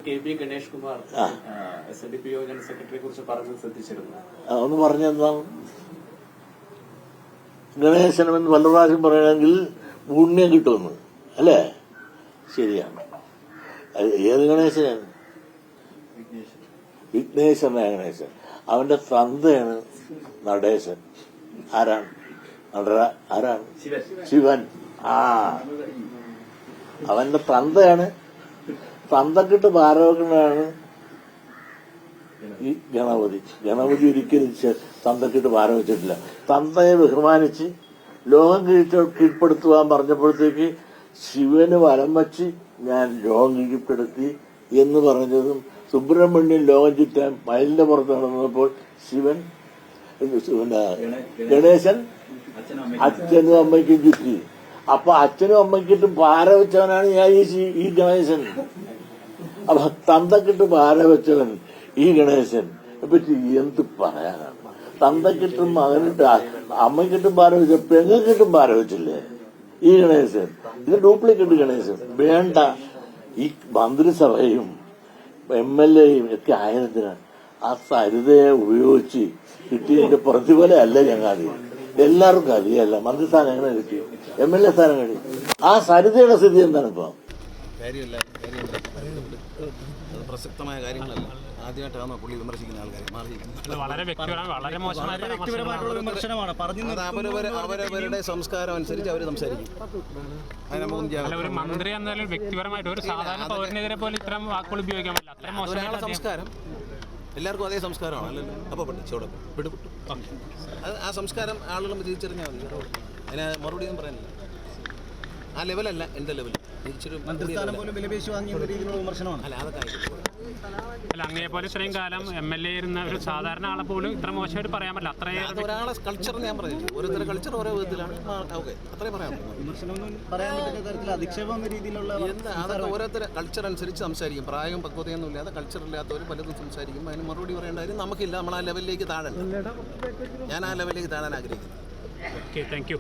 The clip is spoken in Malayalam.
K P. Ganesh Kumar SNDP general സെക്രട്ടറിയെ കുറിച്ച് പറഞ്ഞത് ശ്രദ്ധിച്ചിരുന്നു. ഒന്ന് പറഞ്ഞെന്താണ്? ഗണേശനെന്ന് പല പ്രാവശ്യം പറയണമെങ്കിൽ പുണ്യം കിട്ടുമെന്ന് അല്ലേ? ശരിയാണ്. ഏത് ഗണേശനാണ്? വിഘ്നേശ്വരനായ ഗണേശൻ. അവന്റെ തന്തയാണ് നടേശൻ. ആരാണ്? ആരാണ്? ശിവൻ. അവന്റെ തന്തയാണ്. തന്തക്കിട്ട് ഭാരവെക്കുന്നതാണ് ഈ ഗണപതി. ഗണപതി ഒരിക്കലും തന്തക്കിട്ട് ഭാരം വെച്ചിട്ടില്ല. തന്തയെ ബഹുമാനിച്ച് ലോകം കീഴ്പ്പെടുത്തുവാൻ പറഞ്ഞപ്പോഴത്തേക്ക് ശിവന് വലം വച്ച് ഞാൻ ലോകം കീഴ്പ്പെടുത്തി എന്ന് പറഞ്ഞതും, സുബ്രഹ്മണ്യൻ ലോകം ചുറ്റാൻ മയിലിന്റെ പുറത്ത് നടന്നപ്പോൾ ശിവൻ ഗണേശൻ അച്ഛനും അമ്മയ്ക്കും ചുറ്റി. അപ്പൊ അച്ഛനും അമ്മയ്ക്കിട്ടും പാര വെച്ചവനാണ് ഞാൻ ഈ ഗണേശൻ. അപ്പൊ തന്തക്കിട്ട് പാര വെച്ചവൻ ഈ ഗണേശൻ പറ്റി എന്ത് പറയാനാണ്? തന്തക്കിട്ടും മകനിട്ട് അമ്മയ്ക്കിട്ടും പാര വെച്ച പെങ്ങക്കിട്ടും പാര വെച്ചില്ലേ ഈ ഗണേശൻ? ഇത് ഡ്യൂപ്ലിക്കേറ്റ് ഗണേശൻ. വേണ്ട. ഈ മന്ത്രിസഭയും MLAയും ഒക്കെ ആയതിനാണ് ആ സരിതയെ ഉപയോഗിച്ച് കിട്ടിയതിന്റെ പ്രതിഫലമല്ല ഞങ്ങൾ എല്ലാവർക്കും അറിയല്ല. മന്ത്രിസ്ഥാനം എങ്ങനെ കിട്ടി? MLA സ്ഥാനം കിട്ടി. ആ സരിതയുടെ സ്ഥിതി എന്താണ് ഇപ്പൊ? പ്രസക്തമായ കാര്യങ്ങളല്ല. ആദ്യമായിട്ടാണ് പുള്ളി വിമർശിക്കുന്ന ആൾക്കാരെ അവരവരുടെ സംസ്കാരം അനുസരിച്ച് അവർ സംസാരിക്കും. ഒരു മന്ത്രി എന്നാലും വ്യക്തിപരമായിട്ട് ഒരു സാധാരണ പൗരനെതിരെ പോലും ഇത്തരം വാക്കുകൾ ഉപയോഗിക്കാൻ പറ്റില്ല. ഒരാളുടെ സംസ്കാരം എല്ലാവർക്കും അതേ സംസ്കാരമാണ് അല്ലല്ലോ. അപ്പോൾ ചോടം വിടുപെട്ടു. ആ സംസ്കാരം ആളുകളും തിരിച്ചറിഞ്ഞാൽ മതി. അതിന് മറുപടി ഒന്നും പറയാനില്ല. ആ ലെവലല്ല എന്റെ ലെവൽ. അല്ല, അങ്ങേപോലെ ഇത്രയും കാലം MLA ഇരുന്ന ഒരു സാധാരണ ആളെ പോലും ഇത്ര മോശമായിട്ട് പറയാൻ പറ്റില്ല. അത്രയും ഒരാളെ കൾച്ചർ ഞാൻ പറഞ്ഞു. ഓരോരുത്തരുടെ കൾച്ചർ ഓരോ വിധത്തിലാണ്. ഓക്കെ, അത്രയും പറയാം. അതൊക്കെ ഓരോരുത്തരുടെ കൾച്ചർ അനുസരിച്ച് സംസാരിക്കും. പ്രായവും പക്വതയൊന്നും ഇല്ലാതെ കൾച്ചർ ഇല്ലാത്തവർ പലതും സംസാരിക്കും. അതിന് മറുപടി പറയേണ്ട കാര്യം നമുക്കില്ല. നമ്മൾ ആ ലെവലിലേക്ക് താഴണ്ട. ഞാൻ ആ ലെവലിലേക്ക് താഴാൻ ആഗ്രഹിക്കുന്നു. Okay, thank you.